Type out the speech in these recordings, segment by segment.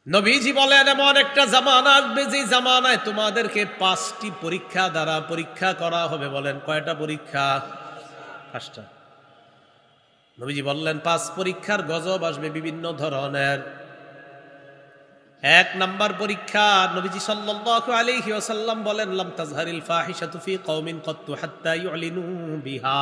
নবীজি বলেন এমন একটা জামানা আসবে যে জামানায় তোমাদেরকে 5টি পরীক্ষা দ্বারা পরীক্ষা করা হবে। বলেন কয়টা পরীক্ষা? 5টা। নবীজি বললেন 5 পরীক্ষার গজব আসবে বিভিন্ন ধরনের। 1 নাম্বার পরীক্ষা, নবীজি সাল্লাল্লাহু আলাইহি ওয়াসাল্লাম বলেন লাম তাজহারিল ফাহিশাতু ফি কওমিন কাত্তু হাত্তা ইউলিনু বিহা।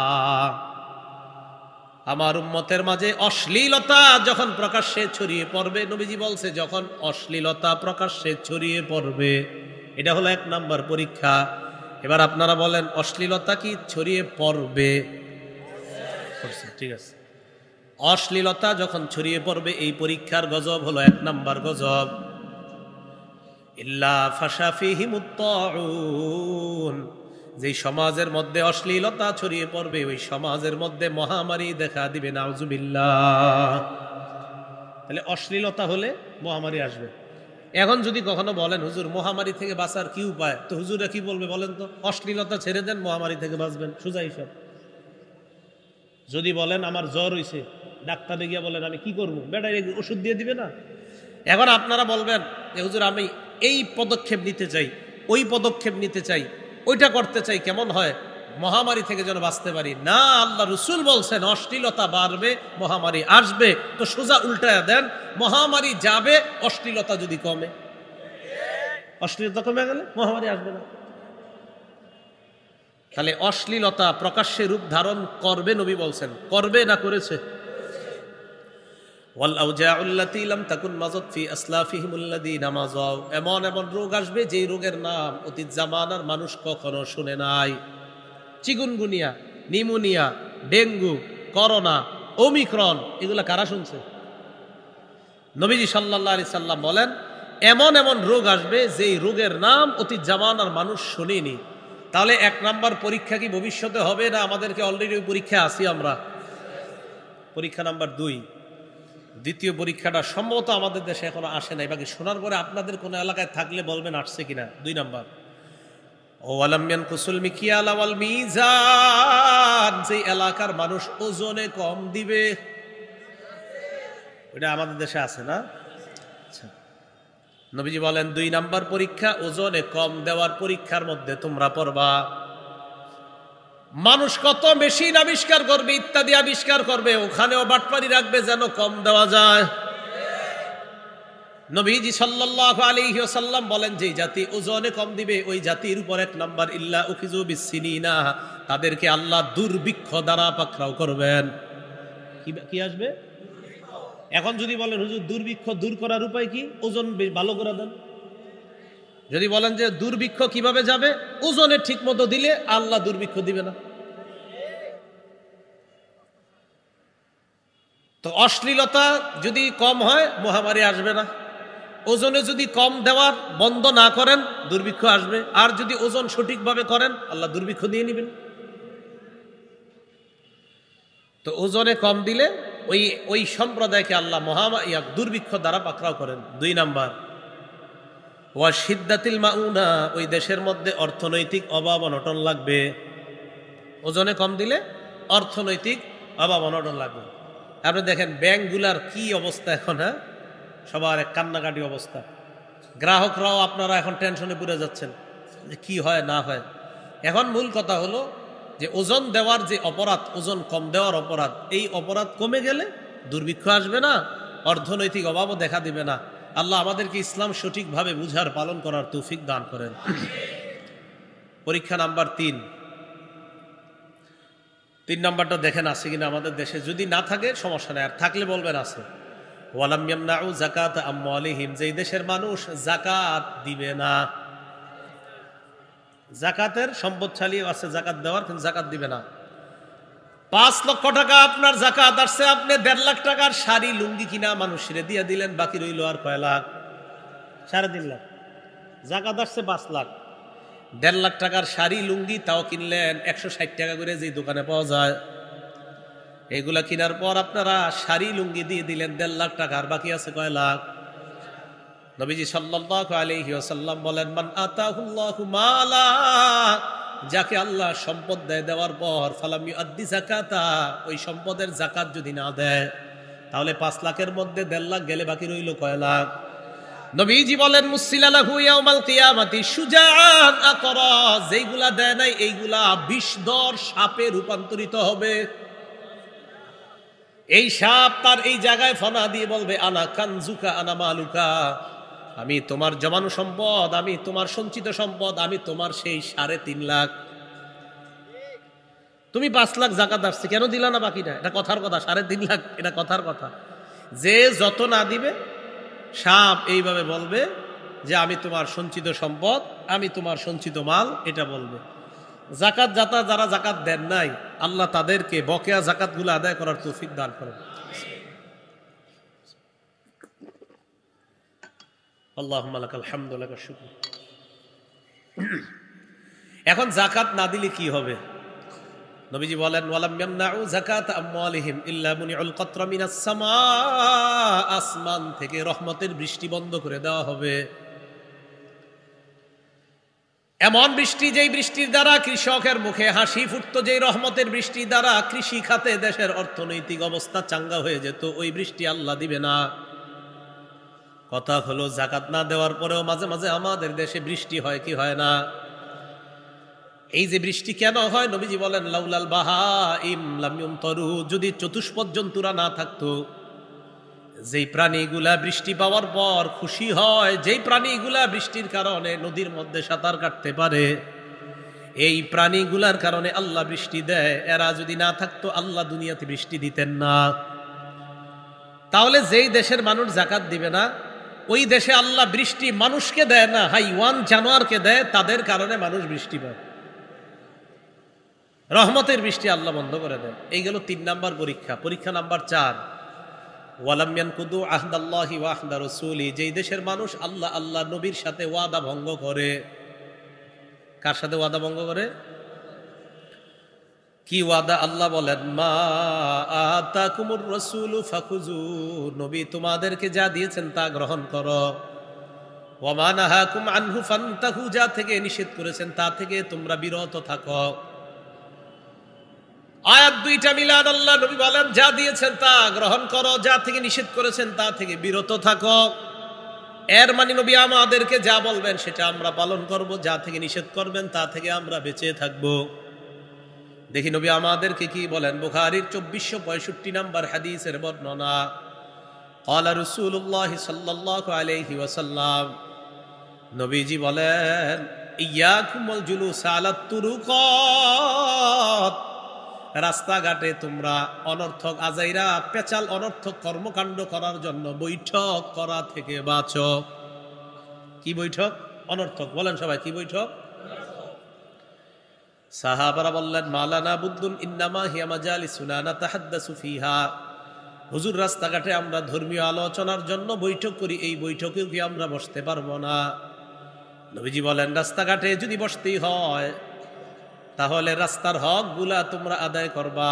আমার উম্মতের মাঝে অশ্লীলতা যখন প্রকাশ্যে ছড়িয়ে পড়বে, নবীজি বলছে যখন অশ্লীলতা প্রকাশ্যে ছড়িয়ে পড়বে, এটা হলো 1 নাম্বার পরীক্ষা। এবার আপনারা বলেন অশ্লীলতা কি ছড়িয়ে পড়বে? ঠিক আছে, অশ্লীলতা যখন ছড়িয়ে পড়বে এই পরীক্ষার গজব হলো 1 নাম্বার গজব, ইল্লা ফাশা ফীহিমুত তাউন। যেই সমাজের মধ্যে অশ্লীলতা ছড়িয়ে পড়বে ওই সমাজের মধ্যে মহামারী দেখা দিবে, নাউজুবিল্লাহ। তাহলে অশ্লীলতা হলে মহামারী আসবে। এখন যদি কখনো বলেন হুজুর মহামারী থেকে বাঁচার কি উপায়, তো হুজুরা কি বলবে বলেন তো? অশ্লীলতা ছেড়ে দেন, মহামারী থেকে বাঁচবেন, সোজা হিসাব। যদি বলেন আমার জ্বর হইছে, ডাক্তারে গিয়া বলেন আমি কি করবো, বেটাই ওষুধ দিয়ে দিবে না? এখন আপনারা বলবেন যে হুজুর আমি এই পদক্ষেপ নিতে চাই, ওই পদক্ষেপ নিতে চাই, ওইটা করতে চাই, কেমন হয় মহামারী থেকে যেন বাঁচতে পারি। না, আল্লাহ রসুল বলছেন অশ্লীলতা বাড়বে, মহামারী আসবে। তো সোজা উল্টায়া দেন, মহামারী যাবে অশ্লীলতা যদি কমে। অশ্লীলতা কমে গেলে মহামারী আসবে না। তাহলে অশ্লীলতা প্রকাশ্যে রূপ ধারণ করবে, নবী বলছেন করবে, না করেছে? এমন এমন রোগ আসবে যেই রোগের নাম অতীত জামানার মানুষ কখনো শুনে নাই। Chikungunya, pneumonia, dengue, corona, Omicron, এগুলা কারা শুনছে? নবীজি সাল্লাল্লাহু আলাইহি সাল্লাম বলেন এমন এমন রোগ আসবে যেই রোগের নাম অতীত জামানার মানুষ শুনেনি। তাহলে 1 নাম্বার পরীক্ষা কি ভবিষ্যতে হবে, না আমাদেরকে অলরেডি ওই পরীক্ষা আছি আমরা? পরীক্ষা নাম্বার 2। দ্বিতীয় পরীক্ষাটা সম্ভবত আমাদের দেশে এখনো আসে নাই, বাকি শোনার পরে আপনাদের কোনো এলাকায় থাকলে বলবেন আসছে কিনা। 2 নাম্বার, ওয়ালাম ইয়ানকুসুল মিকিয়াল ওয়াল মিজান, যে এলাকার মানুষ ওজনে কম দিবে, ওটা আমাদের দেশে আছে না? আচ্ছা, নবীজি বলেন 2 নাম্বার পরীক্ষা ওজনে কম দেওয়ার পরীক্ষার মধ্যে তোমরা পড়বা। মানুষ কত মেশিন আবিষ্কার করবে, ইত্যাদি আবিষ্কার করবে, ওখানেও বাটপারি রাখবে যেন কম দেওয়া যায়। নবীজি সাল্লাল্লাহু আলাইহি ওয়াসাল্লাম বলেন যে জাতি ওজনে কম দিবে ওই জাতির উপর 1 নাম্বার ইল্লা উখিযু বিসসিনিনা, তাদেরকে আল্লাহ দুর্ভিক্ষ দ্বারা পাকড়াও করবেন। কি আসবে? এখন যদি বলেন হুজুর দুর্ভিক্ষ দূর করার উপায় কি, ওজন ভালো করে দেন। যদি বলেন যে দুর্ভিক্ষ কিভাবে যাবে, ওজনে ঠিক মতো দিলে আল্লাহ দুর্ভিক্ষ দিবে না। তো অশ্লীলতা যদি কম হয় মহামারী আসবে না। ওজনে যদি কম দেওয়ার বন্ধ না করেন দুর্ভিক্ষ আসবে, আর যদি ওজন সঠিকভাবে করেন আল্লাহ দুর্ভিক্ষ দিয়ে নেবেন। তো ওজনে কম দিলে ওই সম্প্রদায়কে আল্লাহ দুর্ভিক্ষ দ্বারা পাকড়াও করেন। 2 নাম্বার, ওয়া শিদ্দাতিল মাউনা, ওই দেশের মধ্যে অর্থনৈতিক অভাব অনটন লাগবে। ওজনে কম দিলে অর্থনৈতিক অভাব অনটন লাগবে। আপনি দেখেন ব্যাংকগুলার কি অবস্থা এখন, হ্যাঁ, সবার এক কান্নাকাটি অবস্থা। গ্রাহকরাও আপনারা এখন টেনশনে পড়ে যাচ্ছেন যে কি হয় না হয়। এখন মূল কথা হলো যে ওজন দেওয়ার যে অপরাধ, ওজন কম দেওয়ার অপরাধ, এই অপরাধ কমে গেলে দুর্ভিক্ষ আসবে না, অর্থনৈতিক অভাবও দেখা দিবে না। আল্লাহ আমাদেরকে ইসলাম সঠিকভাবে বুঝার পালন করার তৌফিক দান করেন। পরীক্ষা নাম্বার 3। 3 নাম্বারটা দেখেন আছে কিনা আমাদের দেশে। যদি না থাকে সমস্যা নেই, আর থাকলে বলবেন আছে। ওয়ালাম ইয়ামনাউ যাকাত আমওয়ালিহিম, যেই দেশের মানুষ যাকাত দিবে না। যাকাতের সম্পদশালী আছে যাকাত দেওয়ার, কিন্তু যাকাত দিবে না। 5 লক্ষ টাকা আপনার যাকাত আসছে, আপনি 1.5 লাখ টাকার শাড়ি লুঙ্গি কিনা মানুষের দিয়ে দিলেন, বাকি রইল আর কয় লাখ? 3.5 লাখ। যাকাত আসছে 5 লাখ, 1.5 লাখ টাকার শাড়ি লুঙ্গি তাও কিনলেন 160 টাকা করে, যে দোকানে পাওয়া যায়। এগুলা কেনার পর আপনারা শাড়ি লুঙ্গি দিয়ে দিলেন 1.5 লাখ টাকা, আর বাকি আছে কয় লাখ? নবীজি সাল্লাল্লাহু আলাইহি ওয়াসাল্লাম বলেন মান আতাহুল্লাহু মালা, যাকে আল্লাহ সম্পদ দেওয়ার পর ফালাম ইউআদ্দি যাকাতা, ওই সম্পদের যাকাত যদি না দেয় তাহলে 5 লাখের মধ্যে 1.5 লাখ গেলে বাকি রইল কয় লাখ? নবীজি বলেন মুসিলালাহু ইয়াউমাল কিয়ামাতি শুজাআন আকরা, যেইগুলা দেয় নাই এইগুলা বিষধর সাপে রূপান্তরিত হবে। এই সাপ তার এই জায়গায় ফনা দিয়ে বলবে আনা কানজুকা আনা মালুকা, আমি তোমার জমানো সম্পদ, আমি তোমার সঞ্চিত সম্পদ, আমি তোমার সেই 3.5 লাখ। তুমি 5 লাখ জাকাত আসছে, কেন দিলা না বাকিটা? এটা কথার কথা। 3.5 লাখ এটা কথার কথা। যে যত না দিবে সাপ এইভাবে বলবে যে আমি তোমার সঞ্চিত সম্পদ, আমি তোমার সঞ্চিত মাল, এটা বলবে। জাকাত যারা জাকাত দেন নাই, আল্লাহ তাদেরকে বকেয়া জাকাতগুলো আদায় করার তৌফিক দান করেন। আল্লাহুম্মা লাকাল হামদু লাকাশ শুকর। এখন জাকাত না দিলে কি হবে? নবীজি বলেন ওয়ালাম ইয়ামনাউ যাকাত আমওয়ালিহিম ইল্লা মুনিউল কতরা মিনাস সামা, আসমান থেকে রহমতের বৃষ্টি বন্ধ করে দেওয়া হবে। এমন বৃষ্টি, যেই বৃষ্টির দ্বারা কৃষকের মুখে হাসি ফুটতো, যেই রহমতের বৃষ্টির দ্বারা কৃষি খাতে দেশের অর্থনৈতিক অবস্থা চাঙ্গা হয়ে যেত, ওই বৃষ্টি আল্লাহ দিবে না। কথা হলো জাকাত না দেওয়ার পরেও মাঝে মাঝে আমাদের দেশে বৃষ্টি হয় কি হয় না? এই যে বৃষ্টি কেন হয়? নবীজি বলেন লাউলাল বাহাইম লাম ইউমতারু, যদি চতুষ্পদ জন্তুরা না থাকতো, যেই প্রাণীগুলা বৃষ্টি পাওয়ার পর খুশি হয়, যেই প্রাণীগুলা বৃষ্টির কারণে নদীর মধ্যে সাঁতার কাটতে পারে, এই প্রাণীগুলার কারণে আল্লাহ বৃষ্টি দেয়, এরা যদি না থাকতো আল্লাহ দুনিয়াতে বৃষ্টি দিতেন না। তাহলে যেই দেশের মানুষ জাকাত দিবে না, ওই দেশে আল্লাহ বৃষ্টি মানুষকে দেয় না, হাইওয়ান জানোয়ারকে দেয়, তাদের কারণে মানুষ বৃষ্টি পায়। রহমতের বৃষ্টি আল্লাহ বন্ধ করে দেয়। এই গেল 3 নাম্বার পরীক্ষা। পরীক্ষা নাম্বার 4, ওয়ালাম ইয়ানকুদু আহদাল্লাহি ওয়া আহদা রাসূলি, যেই দেশের মানুষ আল্লাহ নবীর সাথে ওয়াদা ভঙ্গ করে। কার সাথে ওয়াদা ভঙ্গ করে? কি ওয়াদা? আল্লাহ বলেন মা আতাকুমুর রাসূলু ফাখুযু, নবী তোমাদেরকে যা দিয়েছেন তা গ্রহণ করো। ওয়া মা নাহাকুম আনহু ফান্তাহু, যা থেকে নিষেধ করেছেন তা থেকে তোমরা বিরত থাকো। আয়াত 2টা মিলান। আল্লাহ নবী বলেন যা দিয়েছেন তা গ্রহণ করো, যা থেকে নিষেধ করেছেন তা থেকে বিরত থাকো। এর মানে নবী আমাদেরকে যা বলবেন সেটা আমরা পালন করব, যা থেকে নিষেধ করবেন তা থেকে আমরা বেঁচে থাকব। দেখি নবী আমাদেরকে কি বলেন। বুখারীর 2465 নাম্বার হাদিসের বর্ণনা, ক্বালা রাসূলুল্লাহ সাল্লাল্লাহু আলাইহি ওয়াসাল্লাম, নবীজি বলেন ইয়াকুমুল জুলুস আলাত তুরুকাত, রাস্তাঘাটে তোমরা অনর্থক আজাইরা পেচাল অনর্থক কর্মকাণ্ড করার জন্য বৈঠক করা থেকে বাঁচো। কি বৈঠক? অনর্থক। বলেন সবাই, কি বৈঠক? সাহাবারা বললেন মালানা বুদ্দুন ইন্নামা হিয়া মাজালিসুনা নাতাহাদ্দাসু ফিহা, হুজুর রাস্তাঘাটে আমরা ধর্মীয় আলোচনার জন্য বৈঠক করি, এই বৈঠকেও কি আমরা বসতে পারবো না? নবীজি বলেন রাস্তাঘাটে যদি বসতেই হয় তাহলে রাস্তার হক গুলা তোমরা আদায় করবা।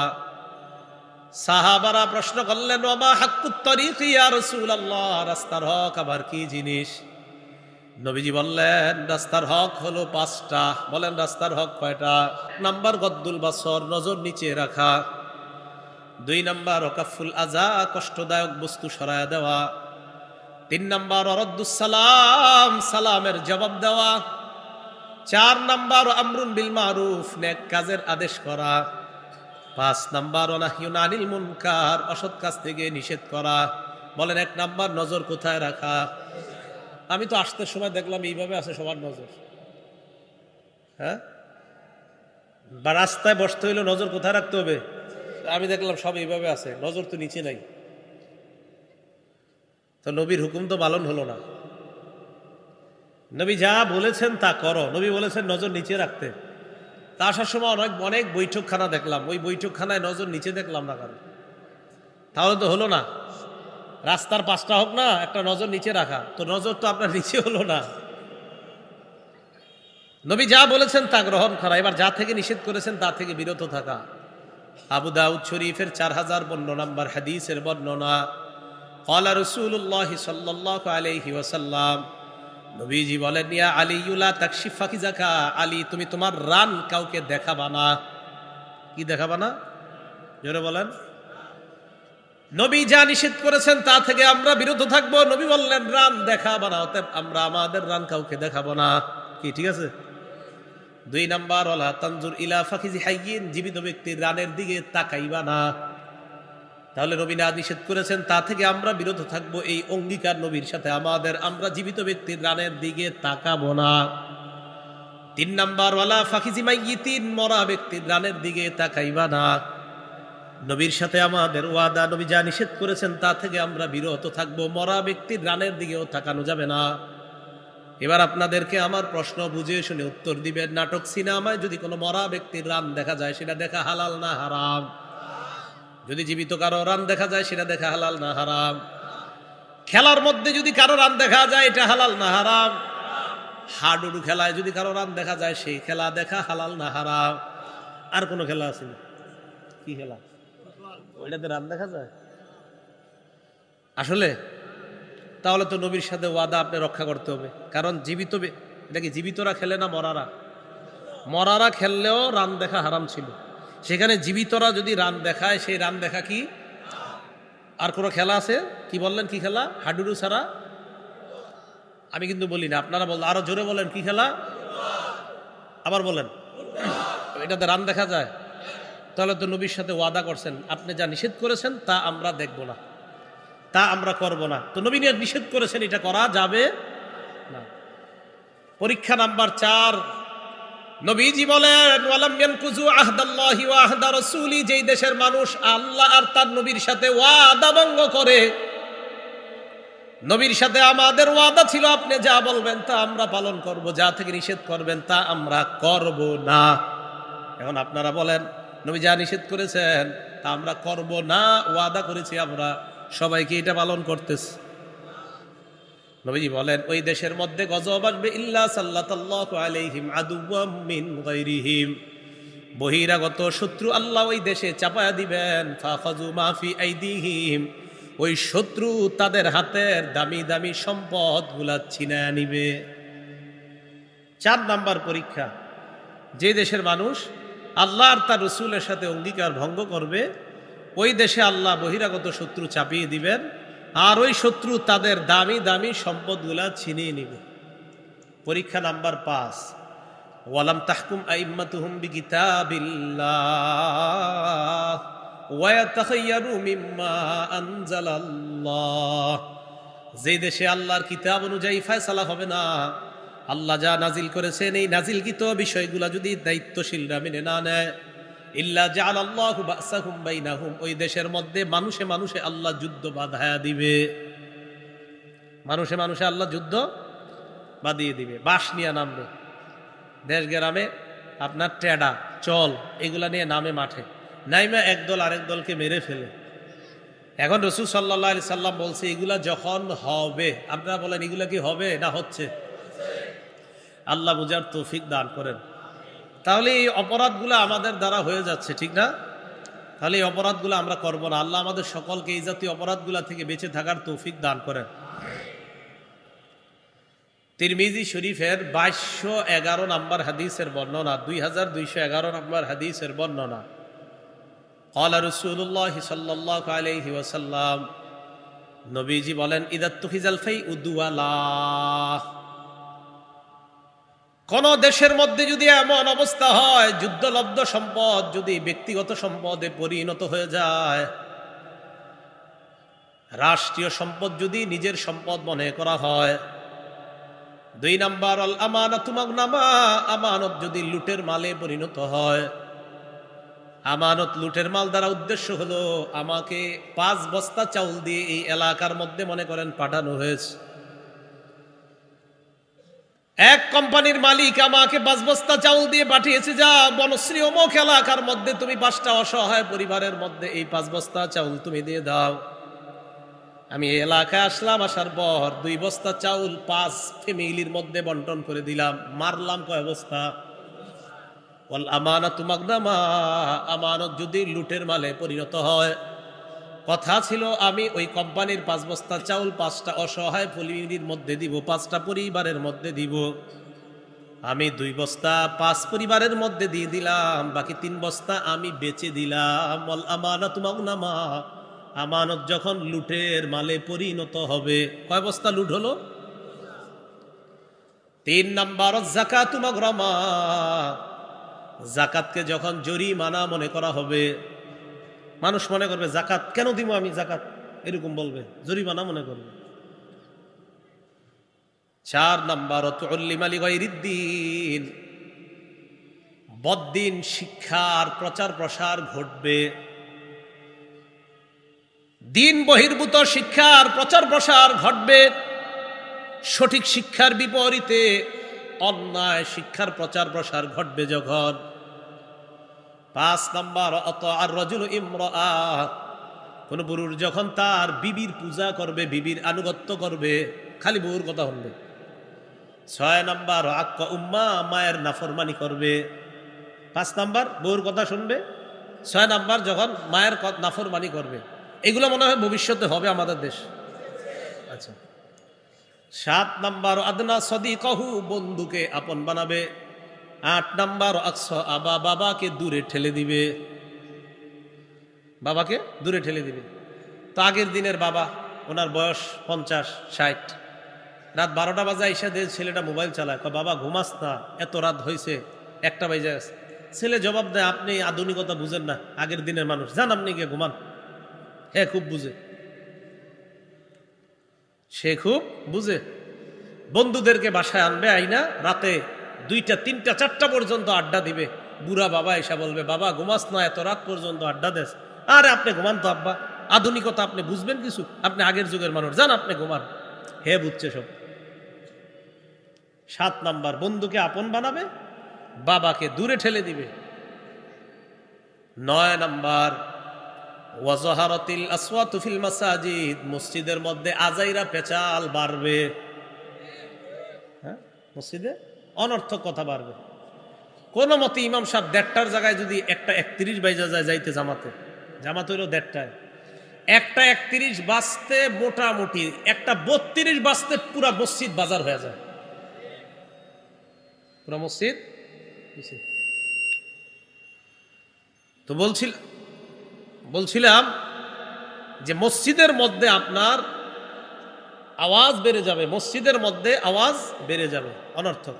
সাহাবারা প্রশ্ন করলেন ওমা হাক্কুত তরিক ইয়া রাসূলুল্লাহ, রাস্তার হক আবার কি জিনিস? নবীজি বললেন রাস্তার হক হলো 5টা। বলেন রাস্তার হক কয়টা? 1 নাম্বার গদ্দুল বাসর, নজর নিচে রাখা। 2 নাম্বার ওকাফুল আজা, কষ্টদায়ক বস্তু সরায়া দেওয়া। 3 নাম্বার অরদ্দুস সালাম, সালামের জবাব দেওয়া। 4 নাম্বার আমরুন বিল মারুফ, নেক কাজের আদেশ করা। 5 নাম্বার নাহিউন আনিল মুনকার, অসৎ কাজ থেকে নিষেধ করা। বলেন 1 নাম্বার নজর কোথায় রাখা? আমি তো আসতে সময় দেখলাম এইভাবে আছে সবার নজর। হ্যাঁ, বা রাস্তায় বসতে হইলে নজর কোথায় রাখতে হবে? আমি দেখলাম সব এইভাবে আছে, নজর তো নিচে নাই। তো নবীর হুকুম তো পালন হলো না। নবী যা বলেছেন তা করো, নবী বলেছেন নজর নিচে রাখতে। তা আসার সময় অনেক বৈঠকখানা দেখলাম, ওই বৈঠকখানায় নজর নিচে দেখলাম না কারণ। তাহলে তো হলো না। রাস্তার 5টা হোক না, একটা নজর নিচে রাখা, তো নজর তো আপনার নিচে হলো না। নবী যা বলেছেন তা গ্রহণ করা, এবার যা থেকে নিষেধ করেছেন তা থেকে বিরত থাকা। আবু দাউদ শরীফের 4052 নাম্বার হাদিসের বর্ণনা, ক্বালা রাসূলুল্লাহ সাল্লাল্লাহু আলাইহি ওয়াসাল্লাম, নবীজি বলেন ইয়া আলী লা তাকশিফ ফাকিজাকা, আলী তুমি তোমার রান কাউকে দেখাবা না। কি দেখাবা না? জোরে বলেন। নবী যা নিষেধ করেছেন তা থেকে আমরা বিরত থাকবো। নবী বললেন রান দেখা বানাতে, আমরা আমাদের রান কাউকে দেখাবো না। কি ঠিক আছে? 2 নাম্বার, ওয়ালা তানজুর ইলা ফাকিজি হাইয়িন, জীবিত ব্যক্তির রানের দিকে তাকাইবা না। তাহলে নবী না নিষেধ করেছেন তা থেকে আমরা বিরত থাকবো, এই অঙ্গীকার নবীর সাথে আমাদের, আমরা জীবিত ব্যক্তির রানের দিকে তাকাবো না। 3 নাম্বার, ওয়ালা ফাকিজি মাইয়িতিন, মরা ব্যক্তির রানের দিকে তাকাইবা না। নবীর সাথে আমাদের ওয়াদা, নবী যা নিষেধ করেছেন তা থেকে আমরা বিরত থাকবো, মরা ব্যক্তির রানের দিকেও তাকানো যাবে না। এবার আপনাদেরকে আমার প্রশ্ন বুঝে শুনে উত্তর দিবেন। নাটক সিনেমায় যদি কোনো মরা ব্যক্তির রান দেখা যায়, সেটা দেখা হালাল না হারাম? যদি জীবিত কারো রান দেখা যায়, সেটা দেখা হালাল না হারাম? খেলার মধ্যে যদি কারো রান দেখা যায়, এটা হালাল না হারাম? হাডুডু খেলায় যদি কারো রান দেখা যায়, সেই খেলা দেখা হালাল না হারাম? আর কোনো খেলা আছে না? কি খেলা? ওইটাতে রান দেখা যায় আসলে? তাহলে তো নবীর সাথে ওয়াদা আপনি রক্ষা করতে হবে। কারণ জীবিত, এটা কি জীবিতরা খেলে না মরারা? মরারা খেললেও রান দেখা হারাম ছিল, সেখানে জীবিতরা যদি রান দেখায়, সেই রান দেখা কি? আর কোনো খেলা আছে? কি বললেন, কি খেলা? হাডুডু ছাড়া? আমি কিন্তু বলি না, আপনারা বলেন, আরো জোরে বলেন, কি খেলা? আবার বলেন। এটাতে রান দেখা যায়? তাহলে তো নবীর সাথে ওয়াদা করছেন, আপনি যা নিষেধ করেছেন তা আমরা দেখব না, তা আমরা করব না। তো নবী নিষেধ করেছেন, এটা করা যাবে না। পরীক্ষা নাম্বার 4, নবীজি বলেন ওয়ালাম ইয়ানকুযু আহদাল্লাহি ওয়া আহদা রাসূলি, যেই দেশের মানুষ আল্লাহ আর তার নবীর সাথে ওয়াদা ভঙ্গ করে। নবীর সাথে আমাদের ওয়াদা ছিল, আপনি যা বলবেন তা আমরা পালন করব, যা থেকে নিষেধ করবেন তা আমরা করব না। এখন আপনারা বলেন, নবী যা নিষেধ করেছেন তা আমরা করব না, ওয়াদা করেছি আমরা, সবাইকে এটা পালন করতেছে। নবীজি বলেন ওই দেশের মধ্যে গজব আসবে, ইল্লা সাল্লাতাল্লাহু আলাইহিম আদুওয়াম মিন গায়রিহিম, বহিরাগত শত্রু আল্লাহ ওই দেশে চাপায়া দিবেন। ফাখাযু মা ফি আইদিহিম, ওই শত্রু তাদের হাতের দামি দামি সম্পদগুলা ছিনায় নিবে। 4 নাম্বার পরীক্ষা, যে দেশের মানুষ আল্লাহ আর তার রসুলের সাথে অঙ্গীকার ভঙ্গ করবে, ওই দেশে আল্লাহ বহিরাগত শত্রু চাপিয়ে দিবেন, আর ওই শত্রু তাদের দামি দামি সম্পদগুলা ছিনিয়ে নিবে। পরীক্ষা নাম্বার 5, ওয়ালাম তাহকুম আইম্মাতুহুম বিকিতাবিল্লাহ ওয়া ইয়াতাখায়্যারু মিম্মা আনজালাল্লাহ, যে দেশে আল্লাহর কিতাব অনুযায়ী ফয়সালা হবে না, আল্লাহ যা নাজিল করেছেন এই নাজিলকৃত বিষয়গুলা যদি দায়িত্বশীলরা মেনে না নেয়, ইল্লা জাআলাল্লাহু বাসাহুম বাইনাহুম, ওই দেশের মধ্যে মানুষে মানুষে আল্লাহ যুদ্ধ বাঁধায়া দিবে। মানুষে মানুষে আল্লাহ যুদ্ধ বাঁধিয়ে দিবে, বাঁশ নিয়ে নামবে। দেশ গ্রামে আপনার টেডা চল এগুলা নিয়ে নামে মাঠে, নাইমা একদল আরেক দলকে মেরে ফেলে। এখন রাসূল সাল্লাল্লাহু আলাইহি সাল্লাম বলছে এগুলা যখন হবে, আপনারা বলেন এগুলা কি হবে না হচ্ছে? আল্লাহ বুঝার তৌফিক দান করেন। তাহলে এই অপরাধগুলো আমাদের দ্বারা হয়ে যাচ্ছে, ঠিক না? তাহলে এই অপরাধগুলো আমরা করব না। আল্লাহ আমাদের সকলকে এই জাতীয় অপরাধগুলো থেকে বেঁচে থাকার তৌফিক দান করেন। তিরমিজি শরীফের 2211 নম্বর হাদিসের বর্ণনা, 2211 নম্বর হাদিসের বর্ণনা, ক্বালা রাসূলুল্লাহ সাল্লাল্লাহু আলাইহি ওয়াসাল্লাম, নবীজি বলেন ইদাত্তুখিজাল ফাইউ দুওয়ালাহ, কোন দেশের মধ্যে যদি এমন অবস্থা হয় যুদ্ধলব্ধ সম্পদ যদি ব্যক্তিগত সম্পদে পরিণত হয়ে যায়, রাষ্ট্রীয় সম্পদ যদি নিজের সম্পদ মনে করা হয়। 2 নাম্বার, আল আমানাতু মাগনামা, আমানত যদি লুটের মালে পরিণত হয়। আমানত লুটের মাল দ্বারা উদ্দেশ্য হলো আমাকে 5 বস্তা চাউল দিয়ে এই এলাকার মধ্যে মনে করেন পাঠানো হয়েছে, এক কোম্পানির মালিক আমাকে 5 বস্তা চাউল দিয়ে পাঠিয়েছে, যা বনশ্রী অমুক এলাকার মধ্যে তুমি 5টা অসহায় পরিবারের মধ্যে এই 5 বস্তা চাউল তুমি দিয়ে দাও। আমি এই এলাকায় আসলাম, আসার পর 2 বস্তা চাউল 5 ফ্যামিলির মধ্যে বন্টন করে দিলাম, মারলাম কয় বস্তা? ওয়াল আমানাতু মাগনামা, আমানত যদি লুটের মালে পরিণত হয়, কথা ছিল আমি ওই কোম্পানির 5 বস্তা চাউল 5টা অসহায় ফ্যামিলির মধ্যে দিব, 5টা পরিবারের মধ্যে দিব। আমি 2 বস্তা 5 পরিবারের মধ্যে দিয়ে দিলাম, বাকি 3 বস্তা আমি বেচে দিলাম। ওয়াল আমানাতু মাগনামা, আমানত যখন লুটের মালে পরিণত হবে। কয় বস্তা লুট হলো? 3 নাম্বার যাকাতু মাগরামা, যাকাতকে যখন জরিমানা মনে করা হবে, মানুষ মনে করবে যাকাত কেন দিব আমি, যাকাত এরকম বলবে, জরিমানা মনে করবে। 4 নাম্বার তুল্লিমা লিগাইরিদ্দিন, বদ্দিন শিক্ষার প্রচার প্রসার ঘটবে। দিন বহির্ভূত শিক্ষার প্রচার প্রসার ঘটবে। সঠিক শিক্ষার বিপরীতে অন্যায় শিক্ষার প্রচার প্রসার ঘটবে যখন। 5 নাম্বার আর রাজুলু ইমরাআ, কোন পুরুষ যখন তার বিবির পূজা করবে, বিবির আনুগত্য করবে, খালি বউর কথা শুনবে। 6 নাম্বার আক্কা উম্মা, মায়ের নাফরমানি করবে। 5 নাম্বার বউর কথা শুনবে, 6 নাম্বার যখন মায়ের নাফরমানি করবে। এগুলো মনে হয় ভবিষ্যতে হবে আমাদের দেশ। আচ্ছা। 7 নাম্বার আদনা সদিকাহু, বন্ধুকে আপন বানাবে। 8 নাম্বার আকসা আবা, বাবাকে দূরে ঠেলে দিবে, বাবাকে দূরে ঠেলে দিবে। তো আগের দিনের বাবা, ওনার বয়স 50-60, রাত 12টা বাজে এসে ছেলেটা মোবাইল চালায়, কয় বাবা ঘুমাস না, এত রাত হয়েছে, 1টা বাজে গেছে। ছেলে জবাব দেয় আপনি আধুনিকতা বুঝেন না, আগের দিনের মানুষ, যান আপনি গিয়ে ঘুমান। হ্যাঁ খুব বুঝে, সে খুব বুঝে। বন্ধুদেরকে বাসায় আনবে, আইনা রাতে 2টা 3টা 4টা পর্যন্ত আড্ডা দিবে। বুড়া বাবা এসে বলবে বাবা ঘুমাস না, এত রাত পর্যন্ত আড্ডা দেস। আরে আপনি ঘুমান তো আব্বা, আধুনিকতা আপনি বুঝবেন কিছু, আপনি আগের যুগের মানুষ, যান আপনি ঘুমান। হে বুঝছে সব। 7 নাম্বার বন্ধুকে আপন বানাবে, বাবাকে দূরে ঠেলে দিবে। 9 নাম্বার ওয়াজাহারাতিল আসওয়াতু ফিল মাসাজিদ, মসজিদের মধ্যে আজাইরা পেচাল বাড়বে। হ্যাঁ, মসজিদে অনর্থক কথা বাড়বে। কোন মতে ইমাম সাহেব 1টার জায়গায় যদি 1:31 বাইজা যায় যাইতে জামাতে, জামাত হইল 1টায়, 1:31 বাজতে মোটামুটি 1:32 বাজতে পুরা মসজিদ বাজার হয়ে যায়, পুরা মসজিদ। তো বলছিলাম যে মসজিদের মধ্যে আপনার আওয়াজ বেড়ে যাবে, মসজিদের মধ্যে আওয়াজ বেড়ে যাবে অনর্থক।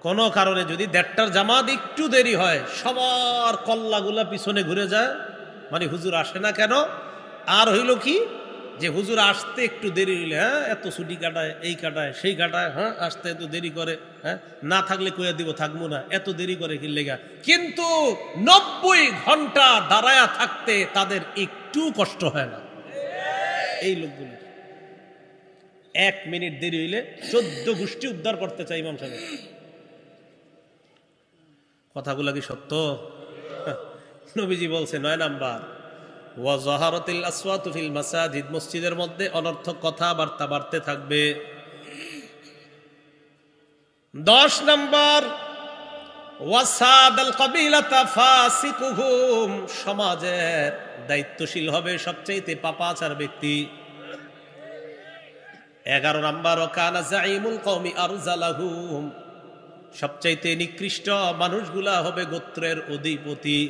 কোনো কারণে যদি 1:30টার জামাত একটু দেরি হয়, সবার কল্লাগুলা পিছনে ঘুরে যায়, মানে হুজুর আসে না কেন। আর হইল কি যে হুজুর আসতে একটু দেরি হইলে, হ্যাঁ এত ছুটি কাটায়, এই কাটায়, সেই কাটায়, হ্যাঁ আসতে এত দেরি করে, হ্যাঁ না থাকলে কইয়া দিব থাকবো না, এত দেরি করে কি লেগা। কিন্তু 90 ঘন্টা দাঁড়ায়া থাকতে তাদের একটু কষ্ট হয় না। এই লোকগুলি 1 মিনিট দেরি হইলে 14 গোষ্ঠী উদ্ধার করতে চাই ইমাম সাহেব। কথাগুলা কি সত্য? নবীজি বলছে 9 নাম্বার ওয়াজাহারাতিল আসওয়াতু ফিল মাসাজিদ, মসজিদের মধ্যে অনর্থক কথাবার্তা বাড়তে থাকবে। 10 নাম্বার ওয়াসাদাল কাবিলাতা ফাসিকুহুম, সমাজের দায়িত্বশীল হবে সবচেয়ে পাপাচার ব্যক্তি। 11 নাম্বার ওয়াকানা জাইমুল কওমি আরজালাহুম, সবচাইতে নিকৃষ্ট মানুষগুলা হবে গোত্রের অধিপতি।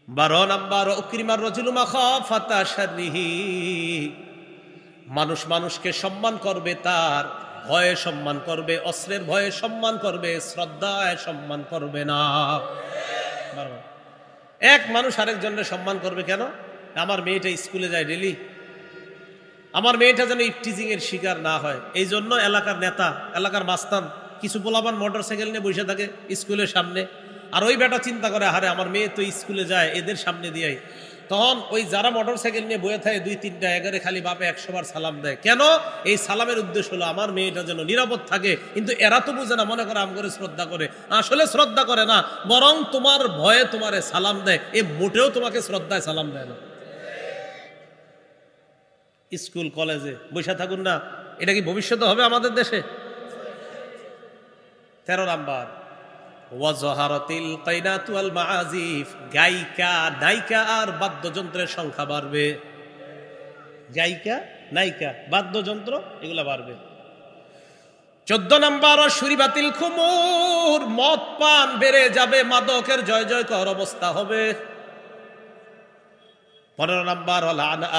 12 নাম্বার উকরিমার রাজুলু মাখাফাতা শাররিহি, মানুষ মানুষকে সম্মান করবে, তার ভয়ে সম্মান করবে, অস্ত্রের ভয়ে সম্মান করবে, শ্রদ্ধায় সম্মান করবে না। এক মানুষ আরেকজনের সম্মান করবে কেন? আমার মেয়েটা স্কুলে যায় ডেলি, আমার মেয়েটা যেন ইফটিজিং এর শিকার না হয়, এই জন্য এলাকার নেতা, এলাকার মাস্তান কিছু পোলাপান মোটরসাইকেল নিয়ে বসে থাকে স্কুলের সামনে। আর ওই বেটা চিন্তা করে আরে আমার মেয়ে তো স্কুলে যায়, এদের সামনে দিয়ে, তখন ওই যারা মোটরসাইকেল নিয়ে বয়ে থাকে 2-3টা এগারে খালি বাপে 100 বার সালাম দেয়। কেন? এই সালামের উদ্দেশ্য হলো আমার মেয়েটা যেন নিরাপদ থাকে। কিন্তু এরা তো বুঝে না, মনে করে আম করে শ্রদ্ধা করে, আসলে শ্রদ্ধা করে না, বরং তোমার ভয়ে তোমারে সালাম দেয়। এ মোটেও তোমাকে শ্রদ্ধায় সালাম দেয় না। স্কুল কলেজে বসে থাকুন না, এটা কি ভবিষ্যতে হবে আমাদের দেশে? 13 নাম্বার ওয়াজাহারাতিল কাইনাতু ওয়াল মাআজিফ, গায়িকা নায়িকা আর বাদ্যযন্ত্রের সংখ্যা বাড়বে। গায়িকা নায়িকা বাদ্যযন্ত্র এগুলা বাড়বে। 14 নাম্বার শুরিবাতিল খুমুর, মদ পান বেড়ে যাবে, মাদকের জয় জয়কর অবস্থা হবে। 15 নম্বর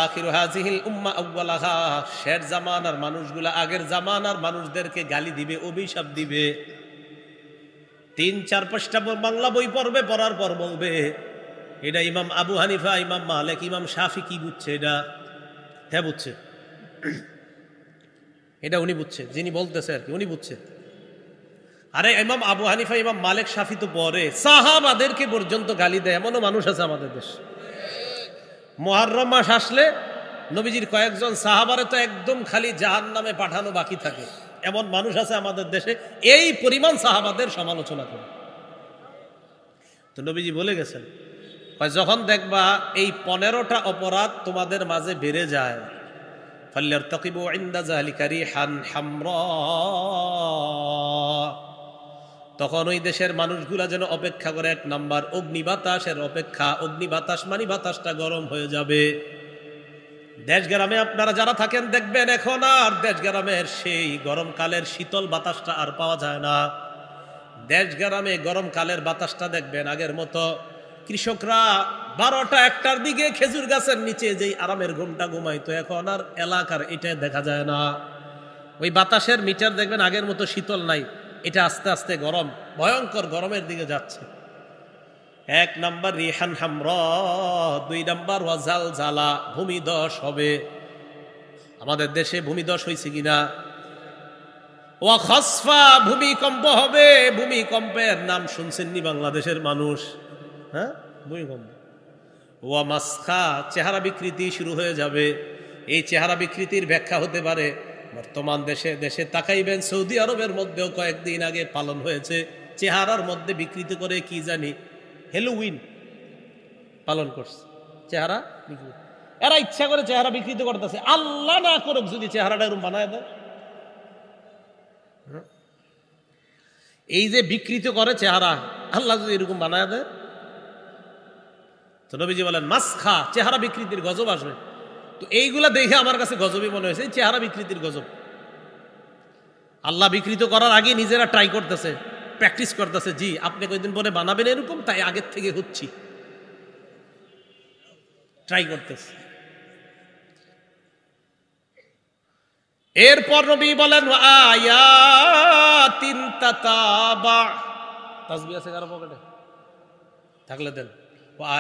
আখিরু হাযিহিল উম্মাহ আউওয়ালাহা, শের জামানার মানুষগুলা আগের জামানার মানুষদেরকে গালি দিবে, অভিশাপ দিবে। 3-4-5টা বাংলা বই পড়বে, পড়ার পর বলবে এটা ইমাম আবু হানিফা, ইমাম মালিক, ইমাম শাফি কি বুঝছে এটা? হ্যাঁ বুঝছে, এটা উনি বুঝছে, যিনি বলতেছে আর কি উনি বুঝছে। আরে ইমাম আবু হানিফা, ইমাম মালিক, শাফি তো পরে সাহাবাদেরকে পর্যন্ত গালি দেয়, এমনও মানুষ আছে আমাদের দেশে। মুহররম মাস আসলে নবীজির কয়েকজন সাহাবারে তো একদম খালি জাহান্নামে পাঠানো বাকি থাকে, এমন মানুষ আছে আমাদের দেশে, এই পরিমাণ সাহাবাদের সমালোচনা করে। তো নবীজি বলে গেছেন, যখন দেখবা এই 15টা অপরাধ তোমাদের মাঝে বেড়ে যায়, ফাল্যারতাকিবু ইনদা যালিকা রিহান হামরা, তখন ওই দেশের মানুষগুলা যেন অপেক্ষা করে 1 নাম্বার অগ্নিবাতাসের অপেক্ষা। অগ্নিবাতাস মানে বাতাসটা গরম হয়ে যাবে। দেশ গ্রামে আপনারা যারা থাকেন দেখবেন এখন আর দেশ গ্রামের সেই গরমকালের শীতল বাতাসটা আর পাওয়া যায় না। দেশ গ্রামে গরমকালের বাতাসটা দেখবেন আগের মতো কৃষকরা 12টা-1টার দিকে খেজুর গাছের নিচে যেই আরামের ঘুমটা ঘুমাইতো, এখন আর এলাকার এটা দেখা যায় না। ওই বাতাসের মিটার দেখবেন আগের মতো শীতল নাই, এটা আস্তে আস্তে গরম, ভয়ঙ্কর গরমের দিকে যাচ্ছে। 1 নাম্বার রিহান হামরা, 2 নাম্বার ওয়াজাল জালা, ভূমিধস হবে। আমাদের দেশে ভূমিধস হয়েছে কিনা? ওয়া খসফা, ভূমিকম্প হবে। ভূমিকম্পের নাম শুনছেননি বাংলাদেশের মানুষ? হ্যাঁ, ভূমিকম্প। ওয়া মাসখা, চেহারা বিকৃতি শুরু হয়ে যাবে। এই চেহারা বিকৃতির ব্যাখ্যা হতে পারে বর্তমান দেশে তাকাইবেন, সৌদি আরবের মধ্যেও কয়েকদিন আগে পালন হয়েছে, চেহারার মধ্যে বিকৃতি করে কি জানি হ্যালোউইন পালন করছে, চেহারা বিকৃতি। এরা ইচ্ছা করে চেহারা বিকৃতি করতেছে, আল্লাহ না করুক যদি চেহারাটা এরকম বানায় দেয়। এই যে বিকৃত করে চেহারা, আল্লাহ যদি এরকম বানায় দেয়, তো নবীজি বলেন মাসখা, চেহারা বিকৃতির গজব আসবে। তো এইগুলা দেখে আমার কাছে গজবই মনে হয়েছে, চেহারা বিকৃতির গজব। আল্লাহ বিকৃত করার আগে নিজেরা ট্রাই করতেছে, প্র্যাকটিস করতেছে। জি, আপনি কয়েকদিন পরে বানাবেন এরকম, তাই আগের থেকে হচ্ছি, ট্রাই করতেছে। এরপর নবী বলেন আয়াতিন তাতাবা, তাসবিহ আছে কারো পকেটে থাকলে দেন।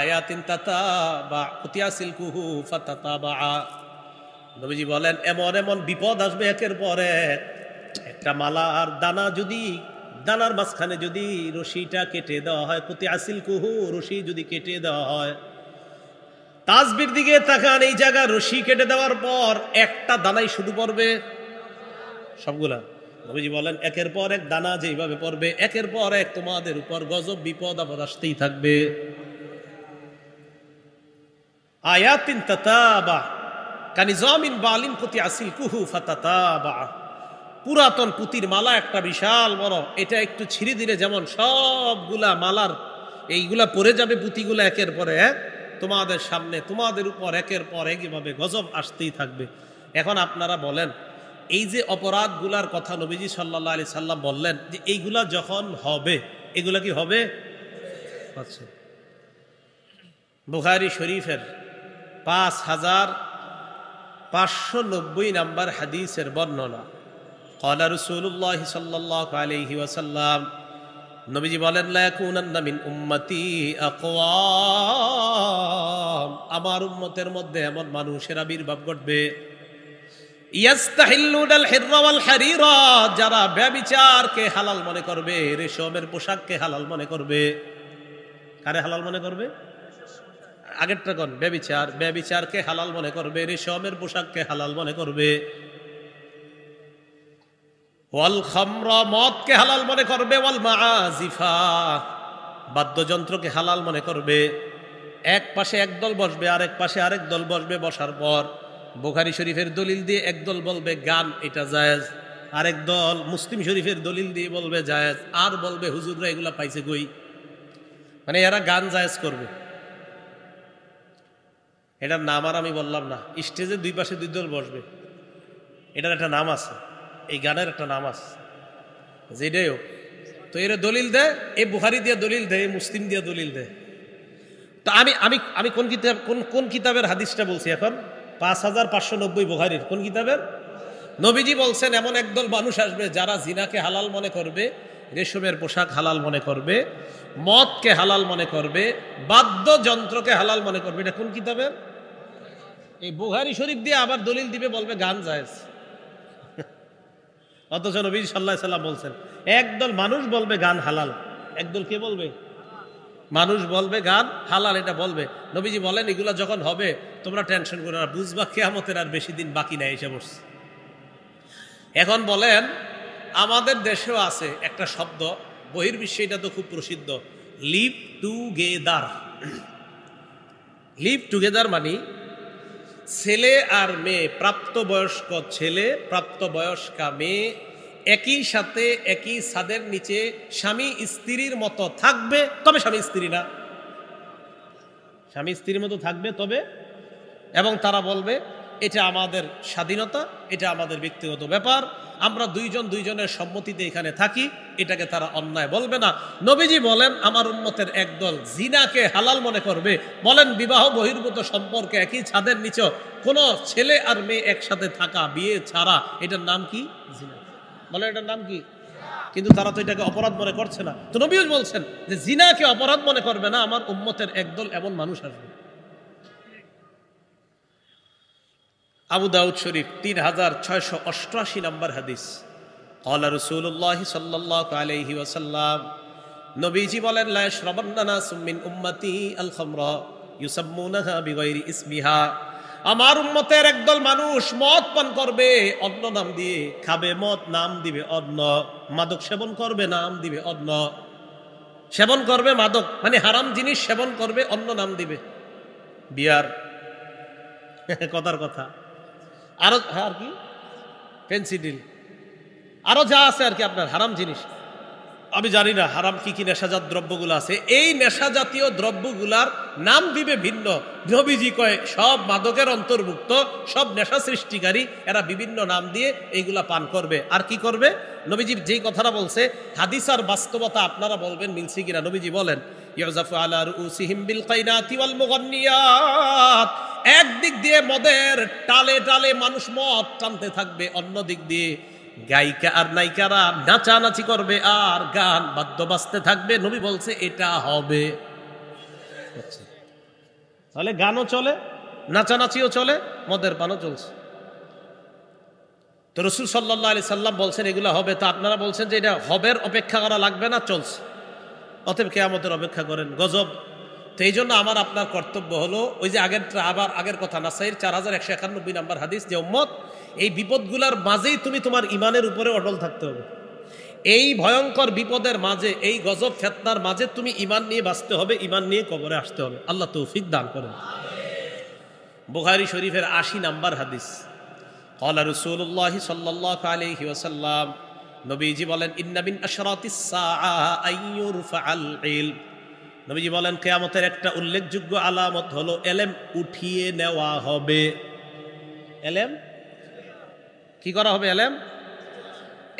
আয়াতিন তাতাবা কুতিয়া সিলকুহু ফাতাতাবা, নবীজি বলেন এমন এমন বিপদ আসবে একের পর এক। একটা মালার দানা যদি, দানার মাঝখানে যদি রশিটা কেটে দেওয়া হয়, কুতিয়া সিলকুহু, রশি যদি কেটে দেওয়া হয়, তাসবির দিকে তাকান, এই জায়গা রশি কেটে দেওয়ার পর একটা দানাই শুধু পড়বে, সবগুলা। নবীজি বলেন একের পর এক দানা যেইভাবে পড়বে, একের পর এক তোমাদের উপর গজব বিপদ আপদ আসতেই থাকবে। আয়াতিন তাতাবা কানিজামিন বালিন কুতি আসিল কুহু ফাতাতাবা, পুরাতন পুতির মালা একটা বিশাল বড়, এটা একটু ছিঁড়ে দিলে যেমন সবগুলা মালার এইগুলা পড়ে যাবে, পুঁতিগুলা একের পরে এক তোমাদের সামনে, তোমাদের উপর একের পর এক এভাবে গজব আসতেই থাকবে। এখন আপনারা বলেন, এই যে অপরাধগুলার কথা নবীজি সাল্লাল্লাহু আলাইহি সাল্লাম বললেন যে এইগুলা যখন হবে, এগুলা কি হবে? আচ্ছা, বুখারী শরীফের 5590 নাম্বার হাদিসের বর্ণনা। ক্বালা রাসূলুল্লাহ সাল্লাল্লাহু আলাইহি ওয়াসাল্লাম, নবীজি বলেন লা ইয়াকুনান্না মিন উম্মতি আকওয়াম, আমার উম্মতের মধ্যে এমন মানুষের আবির্ভাব ঘটবে, ইয়াস্তাহিল্লুনাল হিররা ওয়াল হারিরা, যারা ব্যভিচারকে হালাল মনে করবে, রেশমের পোশাককে হালাল মনে করবে। কারে হালাল মনে করবে? আগেরটা কোন? ব্যভিচার, ব্যভিচারকে হালাল মনে করবে, রেশমের পোশাককে হালাল মনে করবে। ওয়াল খামরা, মদকে হালাল মনে করবে। ওয়াল মাআজিফা, বাদ্যযন্ত্রকে হালাল মনে করবে। এক পাশে একদল বসবে, আরেক পাশে আরেক দল বসবে, বসার পর বুখারী শরীফের দলিল দিয়ে একদল বলবে গান এটা জায়েজ, আরেক দল মুসলিম শরীফের দলিল দিয়ে বলবে জায়েজ, আর বলবে হুজুররা এগুলা পাইছে কই, মানে এরা গান জায়েজ করবে। এটার নাম আর আমি বললাম না, স্টেজে দুই পাশে দুই দল বসবে, এটার একটা নাম আছে, এই গানের একটা নাম আছে, যেটাই হোক। তো এরা দলিল দেয়, এ বুখারী দিয়ে দলিল দেয়, এ মুসলিম দিয়ে দলিল দেয়। তো আমি আমি আমি কোন কিতাব কোন কিতাবের হাদিসটা বলছি এখন? 5590 বুখারীর কোন কিতাবের? নবীজি বলছেন এমন একদল মানুষ আসবে যারা জিনাকে হালাল মনে করবে, রেশমের পোশাক হালাল মনে করবে, মদকে হালাল মনে করবে, বাদ্যযন্ত্রকে হালাল মনে করবে। এটা কোন কিতাবের? এই বুখারী শরীফ দিয়ে আবার দলিল দিবে, বলবে গান জায়েজ। অথচ নবী সাল্লাল্লাহু আলাইহি সাল্লাম বলছেন একদল মানুষ বলবে গান হালাল, একদল কে বলবে? মানুষ বলবে গান হালাল, এটা বলবে। নবীজি বলেন এগুলা যখন হবে তোমরা টেনশন করো না, বুঝবা কিয়ামতের আর বেশি দিন বাকি নাই, এসে বসছে। এখন বলেন আমাদের দেশেও আছে একটা শব্দ, বহির্বিশ্বে এটা তো খুব প্রসিদ্ধ, লিভ টুগেদার। লিভ টুগেদার মানে ছেলে আর মেয়ে, প্রাপ্তবয়স্ক ছেলে প্রাপ্তবয়স্কা মেয়ে একই সাথে একই ছাদের নিচে স্বামী স্ত্রীর মতো থাকবে, তবে স্বামী স্ত্রী না, স্বামী স্ত্রীর মতো থাকবে তবে, এবং তারা বলবে এটা আমাদের স্বাধীনতা, এটা আমাদের ব্যক্তিগত ব্যাপার, আমরা দুইজন দুইজনের সম্মতিতে এখানে থাকি, এটাকে তারা অন্যায় বলবে না। নবীজি বলেন আমার উম্মতের একদল জিনাকে হালাল মনে করবে। বলেন বিবাহ বহির্ভূত সম্পর্কে একই ছাদের নিচে কোনো ছেলে আর মেয়ে একসাথে থাকা বিয়ে ছাড়া, এটার নাম কি? জিনা। বলেন এটার নাম কি? কিন্তু তারা তো এটাকে অপরাধ মনে করছে না। তো নবীও বলছেন যে জিনাকে অপরাধ মনে করবে না, আমার উম্মতের একদল এমন মানুষ আসবে। আবু দাউদ শরীফ 3688 নম্বর হাদিস। ক্বালা রাসূলুল্লাহ সাল্লাল্লাহু আলাইহি ওয়াসাল্লাম, নবীজি বলেন লা ইয়াশরাবান্না নাসুম মিন উম্মতি আল খামরা ইউসাম্মুনাহা বিগাইরি ইসমিহা, আমার উম্মতের একদল মানুষ মদ পান করবে অন্য নাম দিয়ে, খাবে মদ নাম দিবে অন্য, মাদক সেবন করবে নাম দিবে অন্য, সেবন করবে মাদক মানে হারাম জিনিস সেবন করবে অন্য নাম দিবে, বিয়ার, কথার কথা, আরো আর কি পেন্সিডিল, আরো যা আছে আর কি আপনার হারাম জিনিস। আমি জানি না হারাম কি কি নেশাজাত দ্রব্যগুলো আছে, এই নেশা জাতীয় দ্রব্যগুলার নাম দিবে ভিন্ন। নবীজি কয় সব মাদকের অন্তর্ভুক্ত, সব নেশা সৃষ্টিকারী, এরা বিভিন্ন নাম দিয়ে এইগুলা পান করবে। আর কি করবে? নবীজি যেই কথাটা বলছে হাদিস আর বাস্তবতা আপনারা বলবেন মিলছে কিনা। নবীজি বলেন ইউজাফু আলা রুউসিহিম বিল কাইনাতি ওয়াল মুগান্নিয়াত, একদিক দিয়ে মদের টালে টালে মানুষ মদ টানতে থাকবে, অন্য দিক দিয়ে গায়িকা আর নায়িকারা নাচানাচি করবে আর গান বাদ্য বাজতে থাকবে। নবী বলছে এটা হবে। তাহলে গানও চলে, নাচানাচিও চলে, মদের পানও চলছে। তো রাসূল সাল্লাল্লাহু আলাইহি সাল্লাম বলছেন এগুলো হবে, তো আপনারা বলছেন যে এটা হবের অপেক্ষা করা লাগবে না, চলছে, অতএব কিয়ামতের অপেক্ষা করেন। গজব। তো এই জন্য আমার আপনার কর্তব্য হলো ওই যে আগের কথা, নাসাইর 4191 নম্বর হাদিস, যে উম্মত এই বিপদগুলার মাঝেই তুমি তোমার ইমানের উপরে অটল থাকতে হবে। এই ভয়ঙ্কর বিপদের মাঝে, এই গজব ফিতনার মাঝে তুমি ইমান নিয়ে বাঁচতে হবে, ইমান নিয়ে কবরে আসতে হবে। আল্লাহ তৌফিক দান করেন। বুখারী শরীফের 80 নম্বর হাদিস। ক্বালা রাসূলুল্লাহ সাল্লাল্লাহু আলাইহি ওয়াসাল্লাম, নবীজি বলেন ইন্না মিন আশরাতিস সাআ আইয়ুরফাআল ইলম, নবীজি বলেন কিয়ামতের একটা উল্লেখযোগ্য আলামত হলো এলেম উঠিয়ে নেওয়া হবে। এলেম কি করা হবে?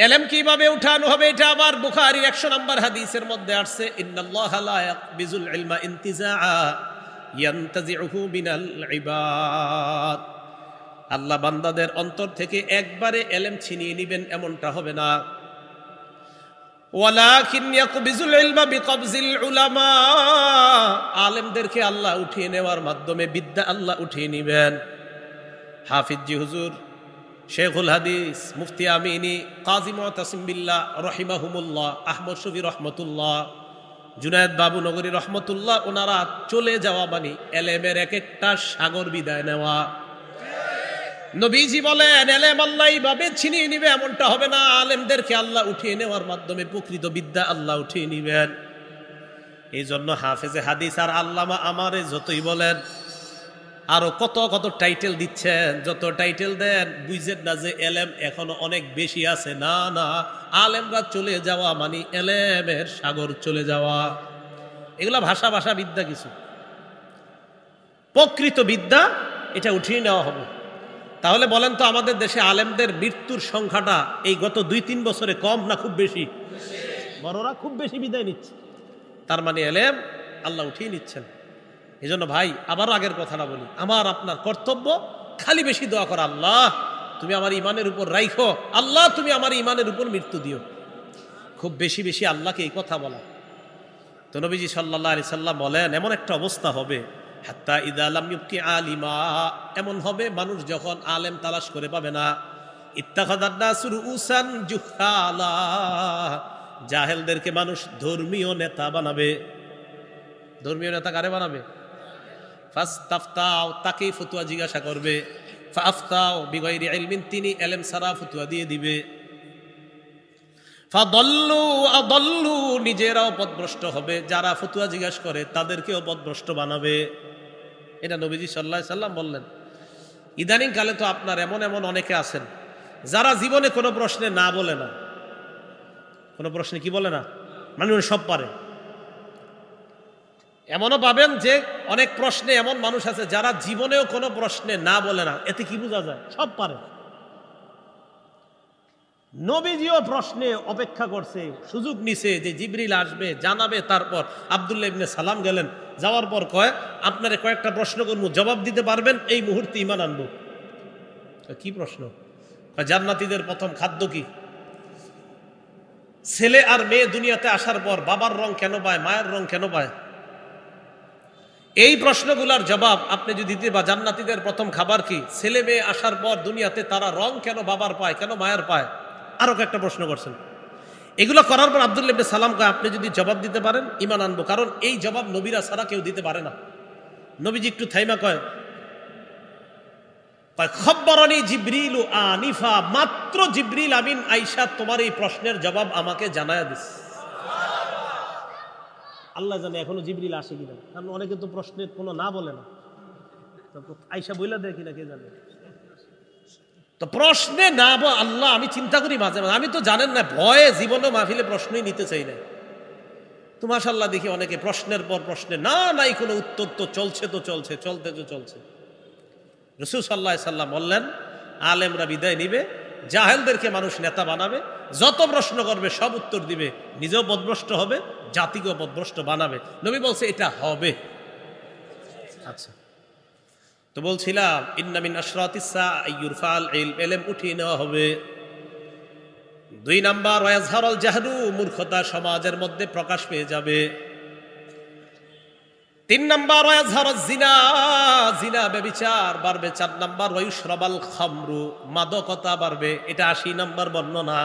এলেম কিভাবে উঠানো হবে? এটা আবার বুখারীর 100 নম্বর হাদিসের মধ্যে আসছে, ইন্নাল্লাহা লা ইয়াকবিজুল ইলমা ইনতিজাআ ইয়ানতাজিউহু মিনাল ইবাদ, আল্লাহ বান্দাদের অন্তর থেকে একবারে এলেম ছিনিয়ে নেবেন এমনটা হবে না। ওয়ালাকিন ইয়াকবিজুল ইলমা বিকবজিল উলামা, আলেমদেরকে আল্লাহ উঠিয়ে নেওয়ার মাধ্যমে বিদ্যা আল্লাহ উঠিয়ে নেবেন। হাফিজ জি হুজুর, শেখুল হাদিস, মুফতি আমিনী, কাজী মুতাসিম বিল্লাহ রহিমাহুমুল্লাহ, আহমদ শফি রহমতুল্লাহ, জুনায়েদ বাবু নগরী রহমতুল্লাহ, ওনারা চলে যাওয়া মানে এলেমের এক একটা সাগর বিদায় নেওয়া। নবীজি বলেন এলেম আল্লাহ এইভাবে ছিনিয়ে নিবে এমনটা হবে না, আলেমদেরকে আল্লাহ উঠিয়ে নেওয়ার মাধ্যমে প্রকৃত বিদ্যা আল্লাহ উঠিয়ে নিবেন। এই জন্য হাফেজে হাদিস আর আল্লামা আমারে যতই বলেন, আরো কত কত টাইটেল দিচ্ছেন, যত টাইটেল দেন বুঝেন না যে এলেম এখনো অনেক বেশি আছে। না না, আলেমরা চলে যাওয়া মানে এলেমের সাগর চলে যাওয়া। এগুলা ভাষা বিদ্যা কিছু, প্রকৃত বিদ্যা এটা উঠিয়ে নেওয়া হবে। তাহলে বলেন তো আমাদের দেশে আলেমদের মৃত্যুর সংখ্যাটা এই গত 2-3 বছরে কম না খুব বেশি? বড়রা খুব বেশি বিদায় নিচ্ছে, তার মানে এলেম আল্লাহ উঠিয়ে নিচ্ছেন। এই জন্য ভাই আবারও আগের কথাটা বলি, আমার আপনার কর্তব্য খালি বেশি দোয়া করা, আল্লাহ তুমি আমার ইমানের উপর রাইখো, আল্লাহ তুমি আমার ইমানের উপর মৃত্যু দিও। খুব বেশি বেশি আল্লাহকে এই কথা বলা। তো নবীজি সাল্লাল্লাহু আলাইহি সাল্লাম বলেন, এমন একটা অবস্থা হবে, হাত্তা ইযা লাম ইউবকি আলিমা, এমন হবে মানুষ যখন আলেম তালাশ করে পাবে না, ইত্তাখাযান নাসু রুউসান জুহালা, জাহেলদেরকে মানুষ ধর্মীয় নেতা বানাবে। ধর্মীয় নেতা কারে বানাবে? ফাস্তাফতাও, তাকেই ফতোয়া জিজ্ঞাসা করবে, ফাফতাও বিগাইরি ইলমিন, তিনি ইলম ছাড়া ফতোয়া দিয়ে দিবে। ফাদল্লু আদল্লু, নিজেরাও পথভ্রষ্ট হবে, যারা ফতোয়া জিজ্ঞাসা করে তাদেরকেও পথভ্রষ্ট বানাবে। এটা নবীজি সাল্লাল্লাহু আলাইহি সাল্লাম বললেন। ইদানিং কালে তো আপনার এমন এমন অনেকে আছেন যারা জীবনে কোনো প্রশ্নে না বলে না। কোনো প্রশ্নে কি বলে না? মানুষ সব পারে। এমনও পাবেন যে অনেক প্রশ্নে এমন মানুষ আছে যারা জীবনেও কোনো প্রশ্নে না বলে না। এতে কি বোঝা যায়? সব পারে। নবীজিও প্রশ্নে অপেক্ষা করছে, সুযোগ নিছে যে জিবরিল আসবে, জানাবে। তারপর আব্দুল্লাহ ইবনে সালাম গেলেন, যাওয়ার পর কয়, আপনারে কয়েকটা প্রশ্ন করবো, জবাব দিতে পারবেন, এই মুহূর্তে ঈমান আনবো। কি প্রশ্ন? জান্নাতীদের প্রথম খাদ্য কি? ছেলে আর মেয়ে দুনিয়াতে আসার পর বাবার রং কেন পায়, মায়ের রং কেন পায়? এই প্রশ্নগুলোর জবাব আপনি যদি দিতে, বা জান্নাতীদের প্রথম খাবার কি, ছেলে মেয়ে আসার পর দুনিয়াতে তারা রং কেন বাবার পায়, কেন মায়ের পায়, আরো একটা প্রশ্ন করছেন। এগুলো করার পর আব্দুল্লাহ ইবনে সালাম কয়, আপনি যদি জবাব দিতে পারেন ঈমান আনবো, কারণ এই জবাব নবীরা ছাড়া কেউ দিতে পারে না। নবীজি একটু থাইমা কয়, খব্বরানি জিবরিলু আনিফা, মাত্র জিবরিল আমিন আয়েশা তোমার এই প্রশ্নের জবাব আমাকে জানায়া দিছে। আল্লাহ জানে এখনো জিবরিল আসে কিনা, কারণ অনেকে তো প্রশ্নের কোনো না বলে না। আয়েশা বইলা দেয় কিনা কে জানে। তো প্রশ্নে না আল্লাহ, আমি চিন্তা করি মাঝে মাঝে, আমি তো জানেন না ভয়ে জীবনে মাহফিলে প্রশ্নই নিতে চাই না। তো মাশাআল্লাহ দেখি অনেকে প্রশ্নের পর প্রশ্নে না, নাই কোনো উত্তর, তো চলছে তো চলছে, চলতে তো চলছে। রাসূল সাল্লাল্লাহু আলাইহি সাল্লাম বললেন, আলেমরা বিদায় নিবে, জাহেলদেরকে মানুষ নেতা বানাবে, যত প্রশ্ন করবে সব উত্তর দিবে, নিজেও পথভ্রষ্ট হবে, জাতিকেও পথভ্রষ্ট বানাবে। নবী বলছে এটা হবে। আচ্ছা, তো বলছিলাম ইন্না মিন আশরাতিস সাআ আইয়ুরফাল ইলম, উঠিয়ে নেওয়া হবে। 2 নাম্বার, ওয়াজহারুল জাহলু, মূর্খতা সমাজের মধ্যে প্রকাশ পেয়ে যাবে। 3 নাম্বার, ওয়াজহারুজ জিনা, জিনা ব্যভিচার বাড়বে। 4 নাম্বার, ওয়ায়ুশরাবাল খামরু, মাদকতা বাড়বে। এটা 80 নাম্বার বর্ণনা,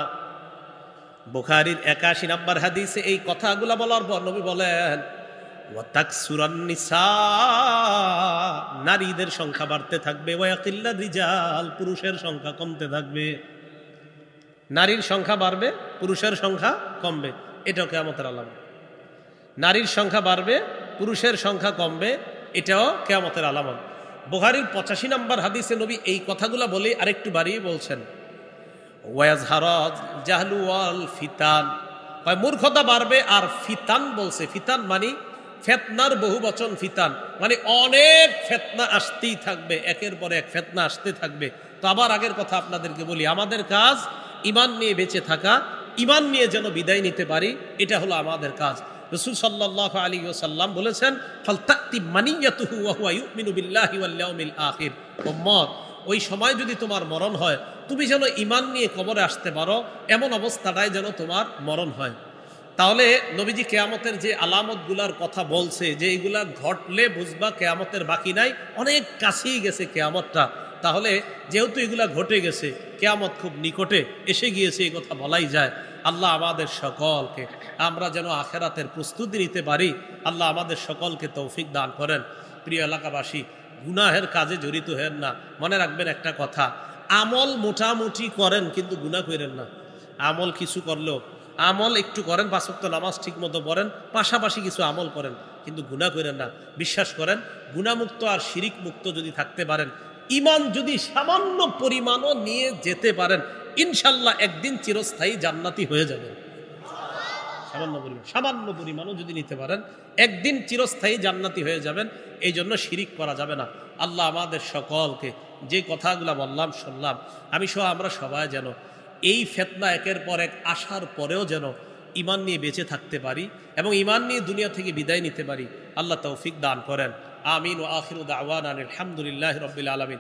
বুখারীর 81 নাম্বার হাদিসে। এই কথাগুলো বলার পর নবী বলেন, ওয়াতাকসুরান নিসা, নারীদের সংখ্যা বাড়তে থাকবে, ওয়ায়াকিল্লা রিজাল, পুরুষের সংখ্যা কমতে থাকবে। নারীর সংখ্যা বাড়বে, পুরুষের সংখ্যা কমবে, এটাও কিয়ামতের আলামত। নারীর সংখ্যা বাড়বে, পুরুষের সংখ্যা কমবে, এটাও কিয়ামতের আলামত। বুখারীর 85 নাম্বার হাদিসে নবী এই কথাগুলো বলে আরেকটু বাড়িয়ে বলছেন, ওয়াজহারাজ জাহলু ওয়াল ফিতান, মূর্খতা বাড়বে আর ফিতান বলছে। ফিতান মানে ফেতনার বহু বচন, ফিতান মানে অনেক ফেতনা আসতেই থাকবে, একের পর এক ফেতনা আসতে থাকবে। তো আবার আগের কথা আপনাদেরকে বলি, আমাদের কাজ ঈমান নিয়ে বেঁচে থাকা, ঈমান নিয়ে যেন বিদায় নিতে পারি, এটা হলো আমাদের কাজ। রাসূল সাল্লাল্লাহু আলাইহি ওয়াসাল্লাম বলেছেন, ফালতাতি মানিয়াতুহু ওয়া হুয়া ইউমিনু বিল্লাহি ওয়াল ইয়াউমিল আখির। উম্মত, ওই সময় যদি তোমার মরণ হয়, তুমি যেন ঈমান নিয়ে কবরে আসতে পারো, এমন অবস্থাটাই যেন তোমার মরণ হয়। তাহলে নবীজি কিয়ামতের যে আলামতগুলার কথা বলছে, যে এগুলা ঘটলে বুঝবা কিয়ামতের বাকি নাই, অনেক কাছেই গেছে কিয়ামতটা। তাহলে যেহেতু এগুলা ঘটে গেছে, কিয়ামত খুব নিকটে এসে গিয়েছে, এই কথা বলাই যায়। আল্লাহ আমাদের সকলকে, আমরা যেন আখেরাতের প্রস্তুতি নিতে পারি, আল্লাহ আমাদের সকলকে তৌফিক দান করেন। প্রিয় এলাকাবাসী, গুনাহের কাজে জড়িত হেন না। মনে রাখবেন একটা কথা, আমল মোটামুটি করেন কিন্তু গুনাহ করেন না। আমল কিছু করলেও, আমল একটু করেন, 5 ওয়াক্ত নামাজ ঠিক মতো পড়েন, পাশাপাশি কিছু আমল করেন, কিন্তু গুনাহ করেন না। বিশ্বাস করেন, গুনাহমুক্ত আর শিরিক মুক্ত যদি থাকতে পারেন, ঈমান যদি সামান্য পরিমাণও নিয়ে যেতে পারেন, ইনশাল্লাহ একদিন চিরস্থায়ী জান্নাতি হয়ে যাবেন। সামান্য পরিমাণও যদি নিতে পারেন, একদিন চিরস্থায়ী জান্নাতি হয়ে যাবেন। এই জন্য শিরিক করা যাবে না। আল্লাহ আমাদের সকলকে যে কথাগুলো বললাম, শুনলাম, আমি সহ আমরা সবাই যেন এই ফিতনা একের পর এক আসার পরেও যেন ঈমান নিয়ে বেঁচে থাকতে পারি এবং ঈমান নিয়ে দুনিয়া থেকে বিদায় নিতে পারি। আল্লাহ তৌফিক দান করেন। আমিন ওয়া আখিরু দাওয়ানা আলহামদুলিল্লাহি রাব্বিল আলামিন।